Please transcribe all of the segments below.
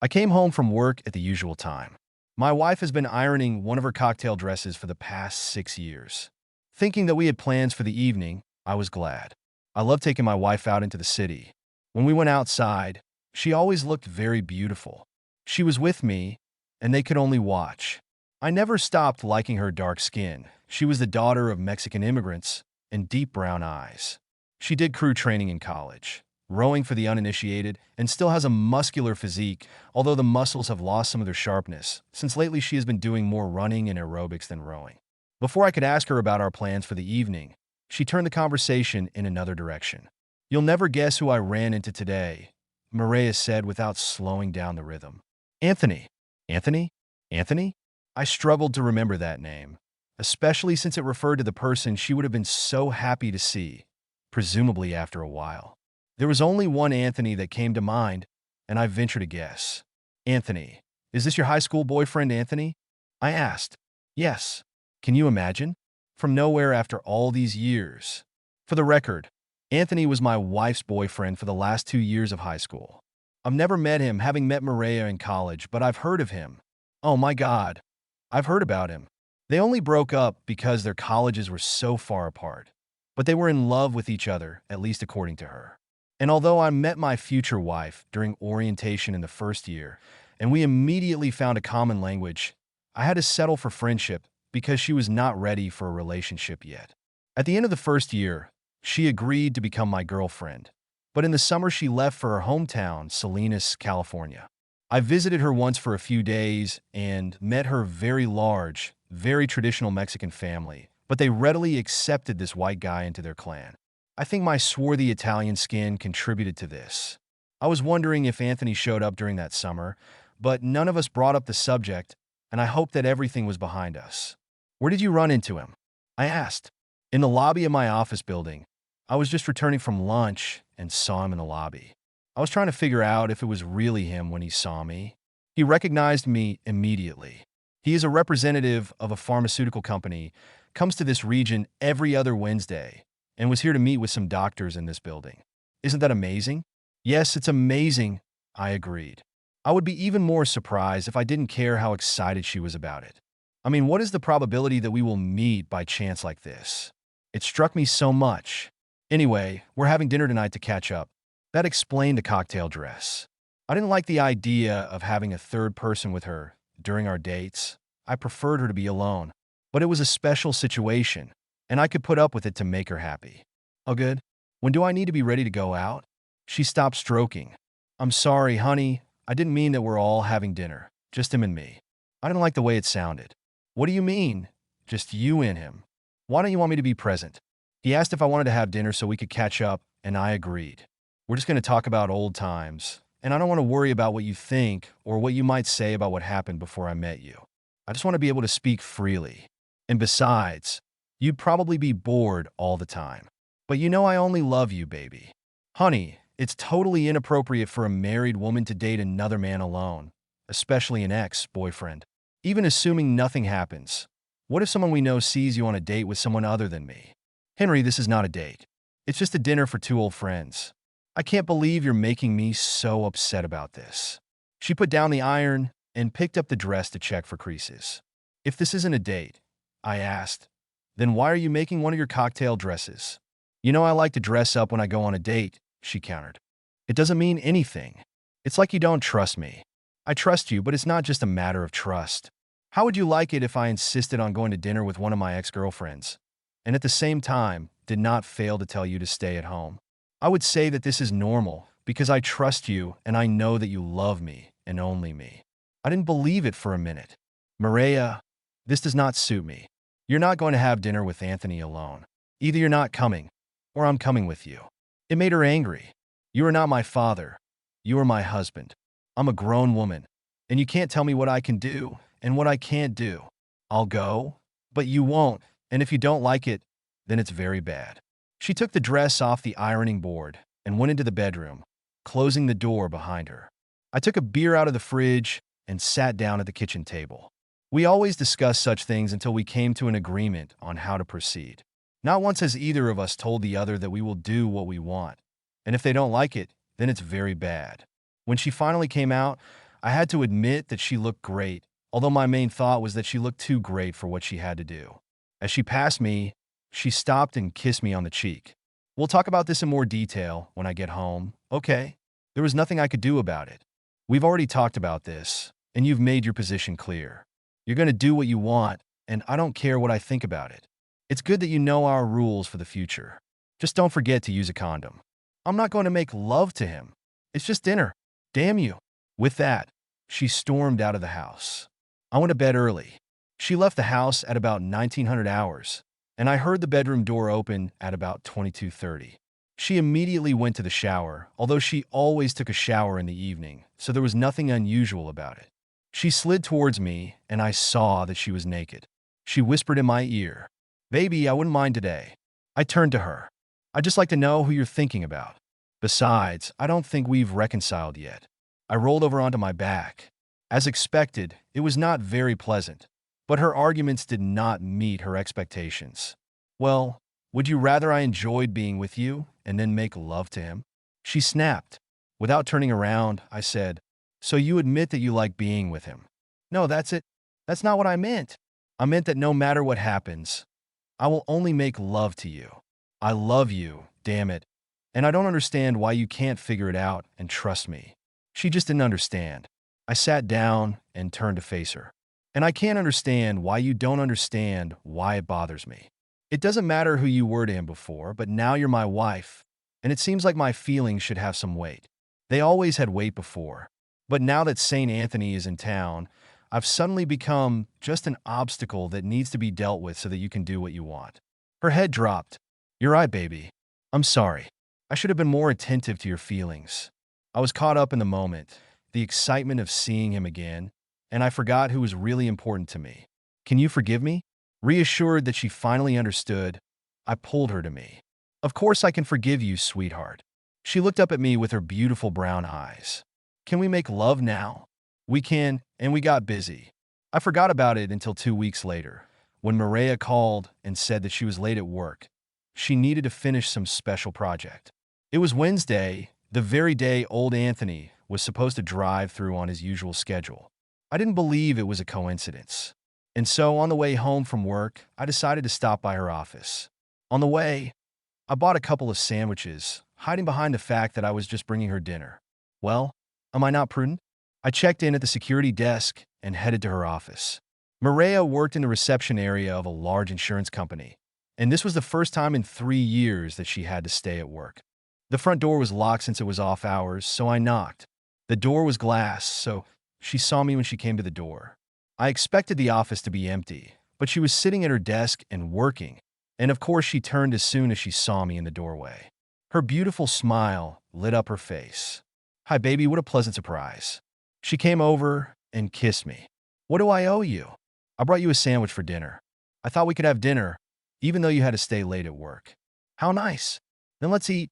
I came home from work at the usual time. My wife has been ironing one of her cocktail dresses for the past 6 years. Thinking that we had plans for the evening, I was glad. I love taking my wife out into the city. When we went outside, she always looked very beautiful. She was with me, and they could only watch. I never stopped liking her dark skin. She was the daughter of Mexican immigrants and deep brown eyes. She did crew training in college, rowing for the uninitiated, and still has a muscular physique, although the muscles have lost some of their sharpness, since lately she has been doing more running and aerobics than rowing. Before I could ask her about our plans for the evening, she turned the conversation in another direction. "You'll never guess who I ran into today," Maria said without slowing down the rhythm. "Anthony." "Anthony? Anthony?" I struggled to remember that name, especially since it referred to the person she would have been so happy to see, presumably after a while. There was only one Anthony that came to mind, and I ventured a guess. "Anthony, is this your high school boyfriend, Anthony?" I asked. "Yes. Can you imagine? From nowhere after all these years." For the record, Anthony was my wife's boyfriend for the last 2 years of high school. I've never met him, having met Maria in college, but I've heard of him. Oh my God, I've heard about him. They only broke up because their colleges were so far apart. But they were in love with each other, at least according to her. And although I met my future wife during orientation in the first year, and we immediately found a common language, I had to settle for friendship because she was not ready for a relationship yet. At the end of the first year, she agreed to become my girlfriend. But in the summer, she left for her hometown, Salinas, California. I visited her once for a few days and met her very large, very traditional Mexican family, but they readily accepted this white guy into their clan. I think my swarthy Italian skin contributed to this. I was wondering if Anthony showed up during that summer, but none of us brought up the subject, and I hoped that everything was behind us. "Where did you run into him?" I asked. "In the lobby of my office building. I was just returning from lunch and saw him in the lobby. I was trying to figure out if it was really him when he saw me. He recognized me immediately. He is a representative of a pharmaceutical company, comes to this region every other Wednesday, and was here to meet with some doctors in this building. Isn't that amazing?" "Yes, it's amazing," I agreed. I would be even more surprised if I didn't care how excited she was about it. I mean, what is the probability that we will meet by chance like this? It struck me so much. Anyway, we're having dinner tonight to catch up. That explained the cocktail dress. I didn't like the idea of having a third person with her during our dates. I preferred her to be alone. But it was a special situation, and I could put up with it to make her happy. "Oh, good. When do I need to be ready to go out?" She stopped stroking. "I'm sorry, honey. I didn't mean that we're all having dinner. Just him and me." I didn't like the way it sounded. "What do you mean? Just you and him? Why don't you want me to be present?" He asked if I wanted to have dinner so we could catch up, and I agreed. "We're just going to talk about old times, and I don't want to worry about what you think or what you might say about what happened before I met you. I just want to be able to speak freely. And besides, you'd probably be bored all the time. But you know I only love you, baby. Honey, it's totally inappropriate for a married woman to date another man alone, especially an ex-boyfriend. Even assuming nothing happens, what if someone we know sees you on a date with someone other than me? Henry, this is not a date. It's just a dinner for two old friends. I can't believe you're making me so upset about this." She put down the iron and picked up the dress to check for creases. "If this isn't a date," I asked, "then why are you making one of your cocktail dresses?" "You know I like to dress up when I go on a date," she countered. "It doesn't mean anything. It's like you don't trust me. I trust you, but it's not just a matter of trust. How would you like it if I insisted on going to dinner with one of my ex-girlfriends, and at the same time did not fail to tell you to stay at home? I would say that this is normal because I trust you and I know that you love me and only me." I didn't believe it for a minute. "Maria, this does not suit me. You're not going to have dinner with Anthony alone. Either you're not coming, or I'm coming with you." It made her angry. "You are not my father. You are my husband. I'm a grown woman, and you can't tell me what I can do and what I can't do. I'll go, but you won't, and if you don't like it, then it's very bad." She took the dress off the ironing board and went into the bedroom, closing the door behind her. I took a beer out of the fridge and sat down at the kitchen table. We always discussed such things until we came to an agreement on how to proceed. Not once has either of us told the other that we will do what we want, and if they don't like it, then it's very bad. When she finally came out, I had to admit that she looked great, although my main thought was that she looked too great for what she had to do. As she passed me, she stopped and kissed me on the cheek. We'll talk about this in more detail when I get home, okay? There was nothing I could do about it. We've already talked about this, and you've made your position clear. You're going to do what you want, and I don't care what I think about it. It's good that you know our rules for the future. Just don't forget to use a condom. I'm not going to make love to him. It's just dinner. Damn you. With that, she stormed out of the house. I went to bed early. She left the house at about 1900 hours, and I heard the bedroom door open at about 22:30. She immediately went to the shower, although she always took a shower in the evening, so there was nothing unusual about it. She slid towards me, and I saw that she was naked. She whispered in my ear, "Baby, I wouldn't mind today." I turned to her. "I'd just like to know who you're thinking about. Besides, I don't think we've reconciled yet." I rolled over onto my back. As expected, it was not very pleasant, but her arguments did not meet her expectations. "Well, would you rather I enjoyed being with you and then make love to him?" She snapped. Without turning around, I said, "So you admit that you like being with him?" "No, that's it. That's not what I meant. I meant that no matter what happens, I will only make love to you. I love you, damn it. And I don't understand why you can't figure it out and trust me." She just didn't understand. I sat down and turned to face her. "And I can't understand why you don't understand why it bothers me. It doesn't matter who you were to him before, but now you're my wife, and it seems like my feelings should have some weight. They always had weight before, but now that St. Anthony is in town, I've suddenly become just an obstacle that needs to be dealt with so that you can do what you want." Her head dropped. "You're right, baby. I'm sorry. I should have been more attentive to your feelings. I was caught up in the moment, the excitement of seeing him again, and I forgot who was really important to me. Can you forgive me?" Reassured that she finally understood, I pulled her to me. "Of course I can forgive you, sweetheart." She looked up at me with her beautiful brown eyes. "Can we make love now?" "We can," and we got busy. I forgot about it until 2 weeks later, when Maria called and said that she was late at work. She needed to finish some special project. It was Wednesday, the very day old Anthony was supposed to drive through on his usual schedule. I didn't believe it was a coincidence. And so, on the way home from work, I decided to stop by her office. On the way, I bought a couple of sandwiches, hiding behind the fact that I was just bringing her dinner. Well, am I not prudent? I checked in at the security desk and headed to her office. Maria worked in the reception area of a large insurance company, and this was the first time in 3 years that she had to stay at work. The front door was locked since it was off hours, so I knocked. The door was glass, so she saw me when she came to the door. I expected the office to be empty, but she was sitting at her desk and working, and of course she turned as soon as she saw me in the doorway. Her beautiful smile lit up her face. "Hi, baby, what a pleasant surprise." She came over and kissed me. "What do I owe you?" "I brought you a sandwich for dinner. I thought we could have dinner, even though you had to stay late at work." "How nice. Then let's eat.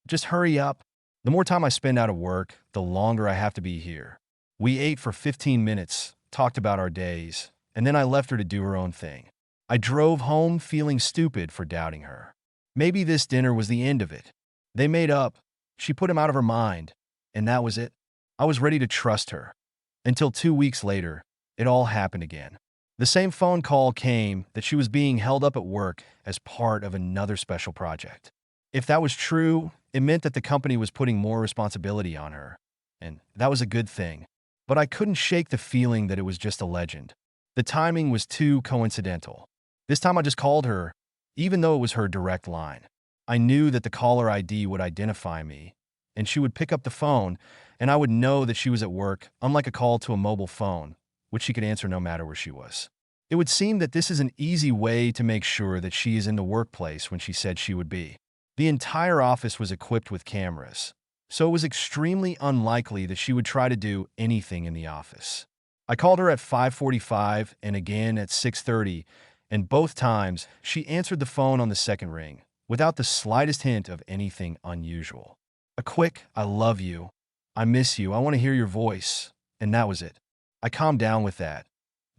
Just hurry up. The more time I spend out of work, the longer I have to be here." We ate for 15 minutes, talked about our days, and then I left her to do her own thing. I drove home feeling stupid for doubting her. Maybe this dinner was the end of it. They made up. She put him out of her mind, and that was it. I was ready to trust her. Until 2 weeks later, it all happened again. The same phone call came that she was being held up at work as part of another special project. If that was true, it meant that the company was putting more responsibility on her, and that was a good thing. But I couldn't shake the feeling that it was just a legend. The timing was too coincidental. This time I just called her, even though it was her direct line. I knew that the caller ID would identify me, and she would pick up the phone, and I would know that she was at work, unlike a call to a mobile phone, which she could answer no matter where she was. It would seem that this is an easy way to make sure that she is in the workplace when she said she would be. The entire office was equipped with cameras, so it was extremely unlikely that she would try to do anything in the office. I called her at 5:45 and again at 6:30, and both times she answered the phone on the second ring, without the slightest hint of anything unusual. A quick, "I love you," "I miss you, I want to hear your voice," and that was it. I calmed down with that,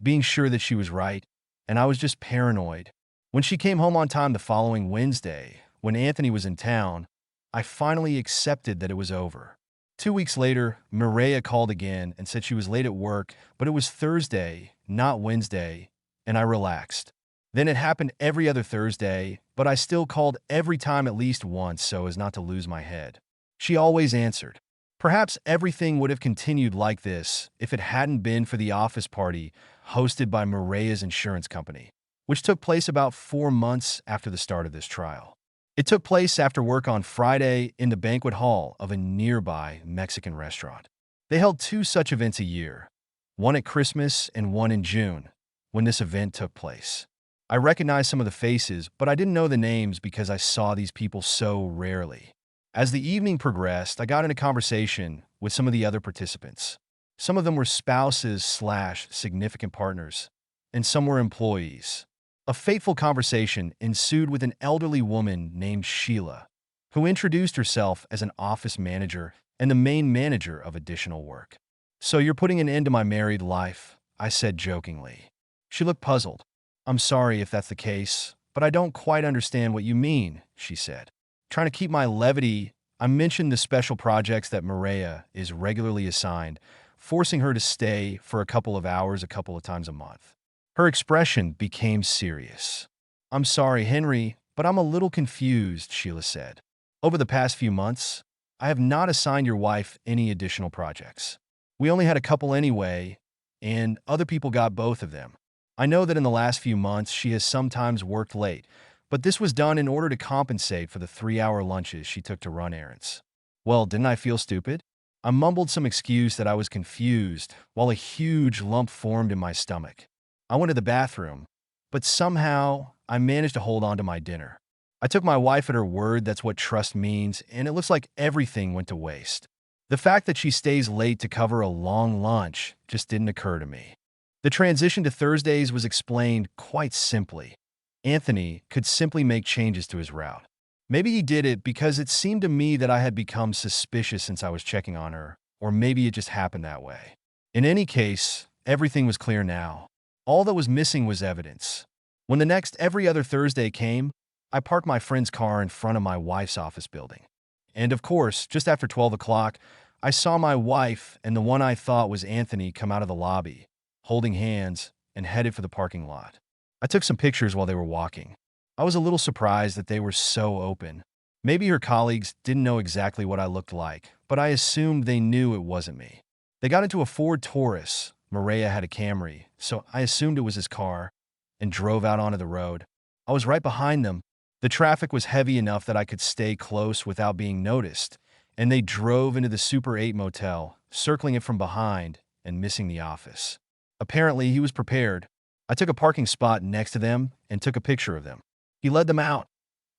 being sure that she was right, and I was just paranoid. When she came home on time the following Wednesday, when Anthony was in town, I finally accepted that it was over. 2 weeks later, Mireya called again and said she was late at work, but it was Thursday, not Wednesday, and I relaxed. Then it happened every other Thursday, but I still called every time at least once so as not to lose my head. She always answered. Perhaps everything would have continued like this if it hadn't been for the office party hosted by Mireya's insurance company, which took place about 4 months after the start of this trial. It took place after work on Friday in the banquet hall of a nearby Mexican restaurant. They held two such events a year, one at Christmas and one in June, when this event took place. I recognized some of the faces, but I didn't know the names because I saw these people so rarely. As the evening progressed, I got into conversation with some of the other participants. Some of them were spouses/significant partners, and some were employees. A fateful conversation ensued with an elderly woman named Sheila, who introduced herself as an office manager and the main manager of additional work. "So you're putting an end to my married life," I said jokingly. She looked puzzled. "I'm sorry if that's the case, but I don't quite understand what you mean," she said. Trying to keep my levity, I mentioned the special projects that Mireya is regularly assigned, forcing her to stay for a couple of hours a couple of times a month. Her expression became serious. "I'm sorry, Henry, but I'm a little confused," Sheila said. "Over the past few months, I have not assigned your wife any additional projects. We only had a couple anyway, and other people got both of them. I know that in the last few months she has sometimes worked late, but this was done in order to compensate for the 3-hour lunches she took to run errands." Well, didn't I feel stupid? I mumbled some excuse that I was confused, while a huge lump formed in my stomach. I went to the bathroom, but somehow I managed to hold on to my dinner. I took my wife at her word. That's what trust means, and it looks like everything went to waste. The fact that she stays late to cover a long lunch just didn't occur to me. The transition to Thursdays was explained quite simply. Anthony could simply make changes to his route. Maybe he did it because it seemed to me that I had become suspicious since I was checking on her, or maybe it just happened that way. In any case, everything was clear now. All that was missing was evidence. When the next every other Thursday came, I parked my friend's car in front of my wife's office building. And of course, just after 12 o'clock, I saw my wife and the one I thought was Anthony come out of the lobby, holding hands, and headed for the parking lot. I took some pictures while they were walking. I was a little surprised that they were so open. Maybe her colleagues didn't know exactly what I looked like, but I assumed they knew it wasn't me. They got into a Ford Taurus. Mireya had a Camry, so I assumed it was his car, and drove out onto the road. I was right behind them. The traffic was heavy enough that I could stay close without being noticed, and they drove into the Super 8 motel, circling it from behind and missing the office. Apparently, he was prepared. I took a parking spot next to them and took a picture of them. He led them out,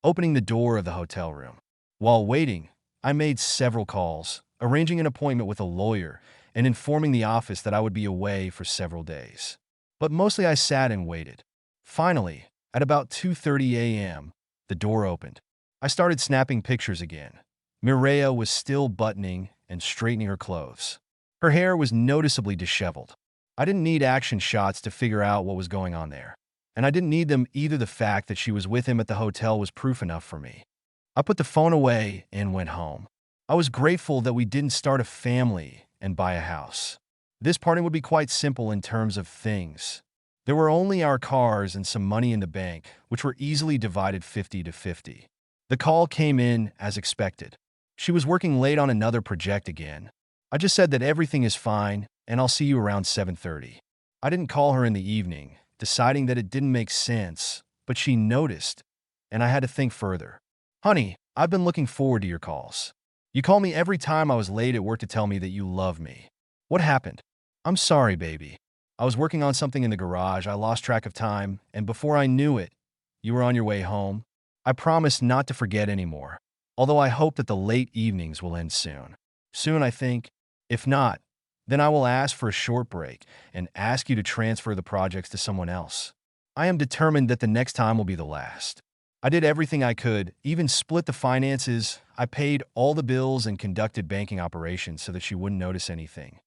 opening the door of the hotel room. While waiting, I made several calls, arranging an appointment with a lawyer and informing the office that I would be away for several days. But mostly I sat and waited. Finally, at about 2:30 a.m., the door opened. I started snapping pictures again. Mireya was still buttoning and straightening her clothes. Her hair was noticeably disheveled. I didn't need action shots to figure out what was going on there. And I didn't need them either. The fact that she was with him at the hotel was proof enough for me. I put the phone away and went home. I was grateful that we didn't start a family and buy a house. This parting would be quite simple in terms of things. There were only our cars and some money in the bank, which were easily divided 50-50. The call came in as expected. She was working late on another project again. I just said that everything is fine and I'll see you around 7:30. I didn't call her in the evening, deciding that it didn't make sense, but she noticed, and I had to think further. "Honey, I've been looking forward to your calls. You call me every time I was late at work to tell me that you love me. What happened?" "I'm sorry, baby. I was working on something in the garage. I lost track of time, and before I knew it, you were on your way home. I promise not to forget anymore, although I hope that the late evenings will end soon. Soon, I think. If not, then I will ask for a short break and ask you to transfer the projects to someone else. I am determined that the next time will be the last. I did everything I could, even split the finances. I paid all the bills and conducted banking operations so that she wouldn't notice anything.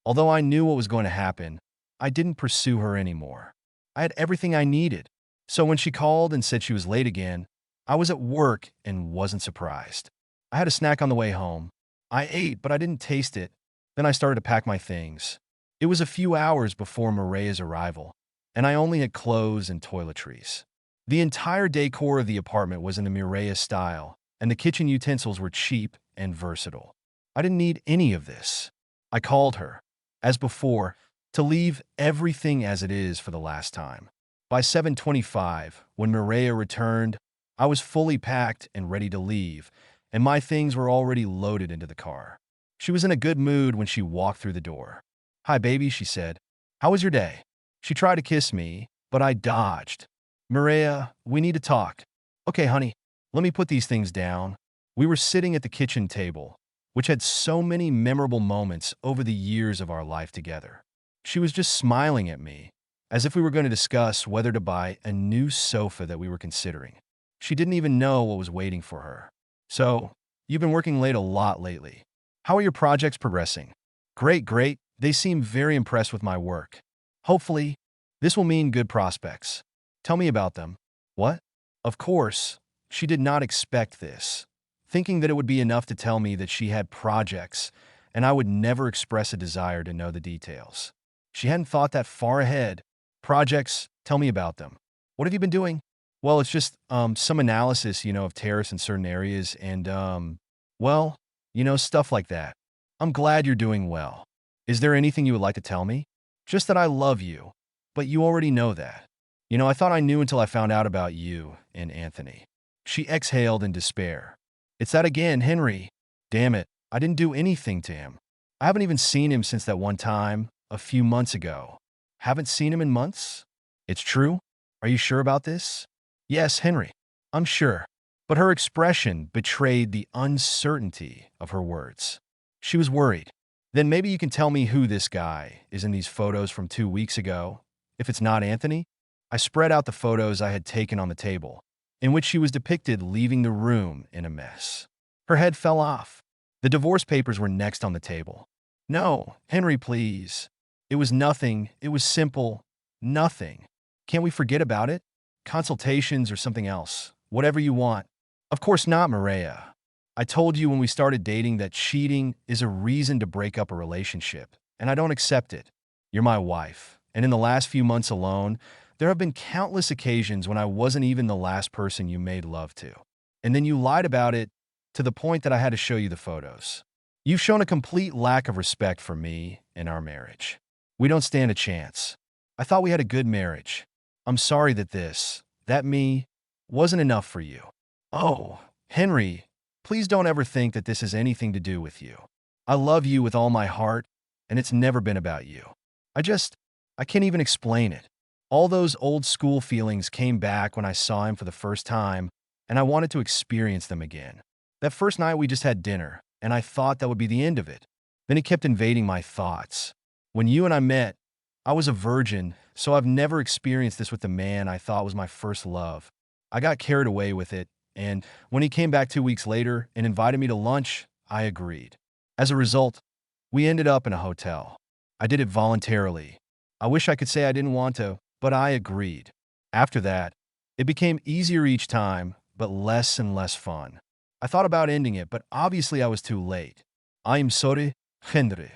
Although I knew what was going to happen, I didn't pursue her anymore. I had everything I needed. So when she called and said she was late again, I was at work and wasn't surprised. I had a snack on the way home. I ate, but I didn't taste it. Then I started to pack my things. It was a few hours before Maria's arrival, and I only had clothes and toiletries. The entire decor of the apartment was in the Mireia style, and the kitchen utensils were cheap and versatile. I didn't need any of this. I called her, as before, to leave everything as it is for the last time. By 7:25, when Mireia returned, I was fully packed and ready to leave, and my things were already loaded into the car. She was in a good mood when she walked through the door. "Hi, baby," she said. "How was your day?" She tried to kiss me, but I dodged. "Mireia, we need to talk." "Okay, honey, let me put these things down." We were sitting at the kitchen table, which had so many memorable moments over the years of our life together. She was just smiling at me, as if we were going to discuss whether to buy a new sofa that we were considering. She didn't even know what was waiting for her. "So, you've been working late a lot lately. How are your projects progressing?" "Great, great. They seem very impressed with my work. Hopefully, this will mean good prospects." "Tell me about them." "What?" Of course, she did not expect this, thinking that it would be enough to tell me that she had projects, and I would never express a desire to know the details. She hadn't thought that far ahead. "Projects, tell me about them." "What have you been doing?" "Well, it's just some analysis, of tariffs in certain areas and, well, stuff like that." "I'm glad you're doing well. Is there anything you would like to tell me?" "Just that I love you, but you already know that." I thought I knew until I found out about you and Anthony." She exhaled in despair. "It's that again, Henry. Damn it, I didn't do anything to him. I haven't even seen him since that one time, a few months ago." "Haven't seen him in months?" "It's true? Are you sure about this?" "Yes, Henry, I'm sure." But her expression betrayed the uncertainty of her words. She was worried. "Then maybe you can tell me who this guy is in these photos from 2 weeks ago, if it's not Anthony?" I spread out the photos I had taken on the table, in which she was depicted leaving the room in a mess. Her head fell off. The divorce papers were next on the table. "No, Henry, please. It was nothing. It was simple. Nothing. Can't we forget about it? Consultations or something else. Whatever you want." "Of course not, Mireia. I told you when we started dating that cheating is a reason to break up a relationship, and I don't accept it. You're my wife, and in the last few months alone, there have been countless occasions when I wasn't even the last person you made love to. And then you lied about it to the point that I had to show you the photos. You've shown a complete lack of respect for me and our marriage. We don't stand a chance. I thought we had a good marriage. I'm sorry that that me, wasn't enough for you." "Oh, Henry, please don't ever think that this has anything to do with you. I love you with all my heart, and it's never been about you. I can't even explain it. All those old school feelings came back when I saw him for the first time, and I wanted to experience them again. That first night we just had dinner, and I thought that would be the end of it. Then he kept invading my thoughts. When you and I met, I was a virgin, so I've never experienced this with the man I thought was my first love. I got carried away with it, and when he came back 2 weeks later and invited me to lunch, I agreed. As a result, we ended up in a hotel. I did it voluntarily. I wish I could say I didn't want to, but I agreed. After that, it became easier each time, but less and less fun. I thought about ending it, but obviously I was too late. I am sorry, Henry.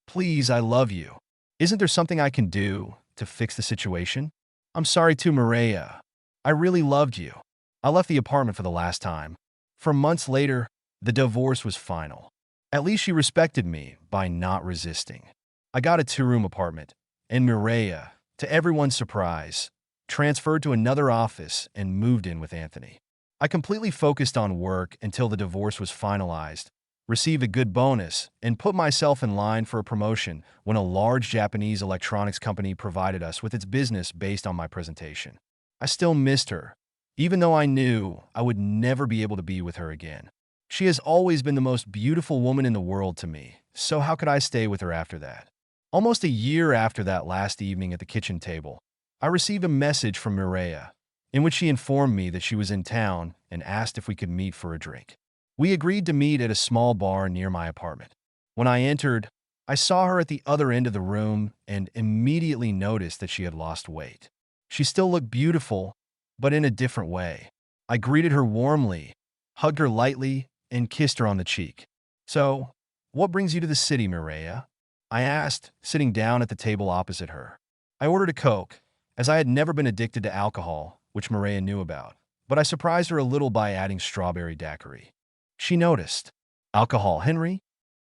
Please, I love you. Isn't there something I can do to fix the situation? I'm sorry too, Mireia. I really loved you." I left the apartment for the last time. For months later, the divorce was final. At least she respected me by not resisting. I got a 2-room apartment, and Mireia, to everyone's surprise, transferred to another office and moved in with Anthony. I completely focused on work until the divorce was finalized, received a good bonus, and put myself in line for a promotion when a large Japanese electronics company provided us with its business based on my presentation. I still missed her, even though I knew I would never be able to be with her again. She has always been the most beautiful woman in the world to me, so how could I stay with her after that? Almost a year after that last evening at the kitchen table, I received a message from Mireia, in which she informed me that she was in town and asked if we could meet for a drink. We agreed to meet at a small bar near my apartment. When I entered, I saw her at the other end of the room and immediately noticed that she had lost weight. She still looked beautiful, but in a different way. I greeted her warmly, hugged her lightly, and kissed her on the cheek. "So, What brings you to the city, Mireya? I asked, sitting down at the table opposite her. I ordered a Coke, as I had never been addicted to alcohol, which Mireya knew about, but I surprised her a little by adding strawberry daiquiri. She noticed. Alcohol, Henry?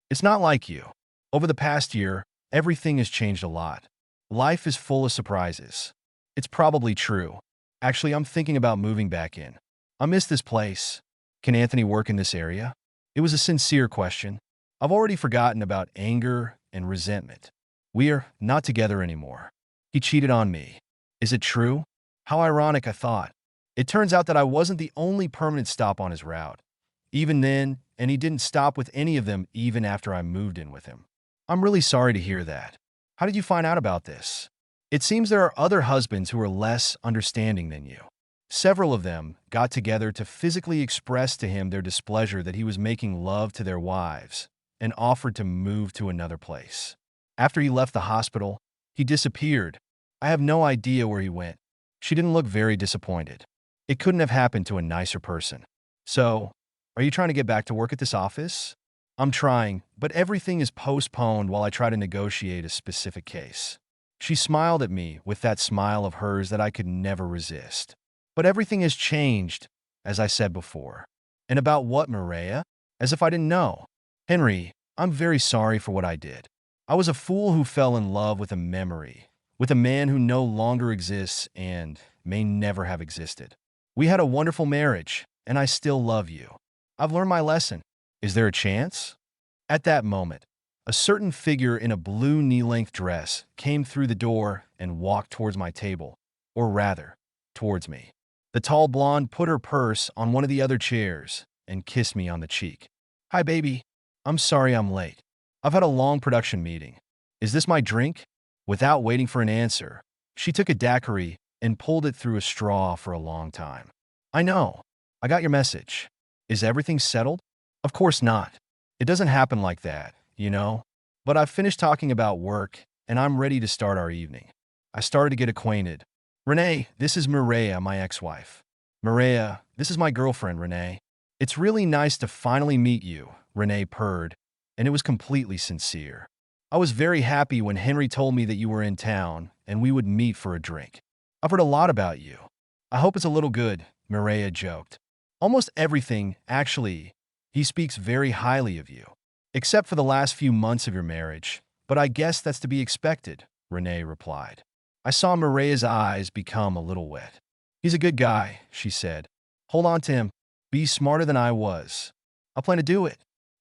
It's not like you. Over the past year, everything has changed a lot. Life is full of surprises. It's probably true. Actually, I'm thinking about moving back in. I miss this place. Can Anthony work in this area? It was a sincere question. I've already forgotten about anger and resentment. We are not together anymore. He cheated on me. Is it true? How ironic, I thought. It turns out that I wasn't the only permanent stop on his route. Even then, and he didn't stop with any of them even after I moved in with him. I'm really sorry to hear that. How did you find out about this? It seems there are other husbands who are less understanding than you. Several of them got together to physically express to him their displeasure that he was making love to their wives and offered to move to another place. After he left the hospital, he disappeared. I have no idea where he went. She didn't look very disappointed. It couldn't have happened to a nicer person. So, are you trying to get back to work at this office? I'm trying, but everything is postponed while I try to negotiate a specific case. She smiled at me with that smile of hers that I could never resist. But everything has changed, as I said before. And about what, Mireya? As if I didn't know. Henry, I'm very sorry for what I did. I was a fool who fell in love with a memory, with a man who no longer exists and may never have existed. We had a wonderful marriage, and I still love you. I've learned my lesson. Is there a chance? At that moment, a certain figure in a blue knee-length dress came through the door and walked towards my table, or rather, towards me. The tall blonde put her purse on one of the other chairs and kissed me on the cheek. Hi, baby. I'm sorry I'm late. I've had a long production meeting. Is this my drink? Without waiting for an answer, she took a daiquiri and pulled it through a straw for a long time. I know. I got your message. Is everything settled? Of course not. It doesn't happen like that, you know? But I've finished talking about work, and I'm ready to start our evening. I started to get acquainted. Renee, this is Mireya, my ex-wife. Mireya, this is my girlfriend, Renee. It's really nice to finally meet you, Renee purred, and it was completely sincere. I was very happy when Henry told me that you were in town and we would meet for a drink. I've heard a lot about you. I hope it's a little good, Mireya joked. Almost everything, actually. He speaks very highly of you. Except for the last few months of your marriage, but I guess that's to be expected, Renee replied. I saw Mireya's eyes become a little wet. He's a good guy, she said. Hold on to him. Be smarter than I was. I plan to do it.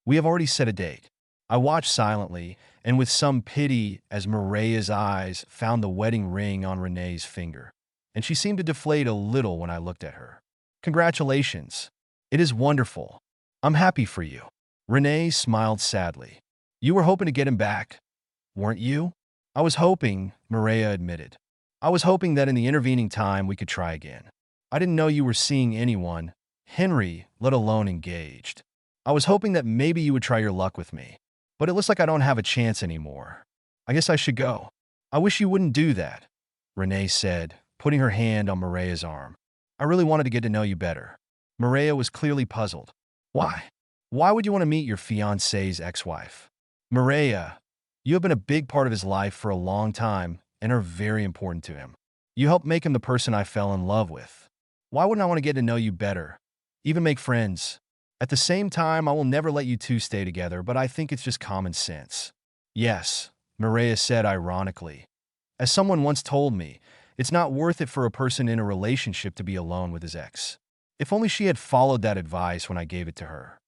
We have already set a date. I watched silently and with some pity as Mireya's eyes found the wedding ring on Renee's finger, and she seemed to deflate a little when I looked at her. Congratulations. It is wonderful. I'm happy for you. Renee smiled sadly. You were hoping to get him back, weren't you? I was hoping, Mireya admitted. I was hoping that in the intervening time we could try again. I didn't know you were seeing anyone, Henry, let alone engaged. I was hoping that maybe you would try your luck with me. But it looks like I don't have a chance anymore. I guess I should go. I wish you wouldn't do that, Renee said, putting her hand on Mireya's arm. I really wanted to get to know you better. Mireya was clearly puzzled. Why? Why would you want to meet your fiancé's ex-wife? Mireya, you have been a big part of his life for a long time and are very important to him. You helped make him the person I fell in love with. Why wouldn't I want to get to know you better? Even make friends? At the same time, I will never let you two stay together, but I think it's just common sense. Yes, Mireya said ironically. As someone once told me, it's not worth it for a person in a relationship to be alone with his ex. If only she had followed that advice when I gave it to her.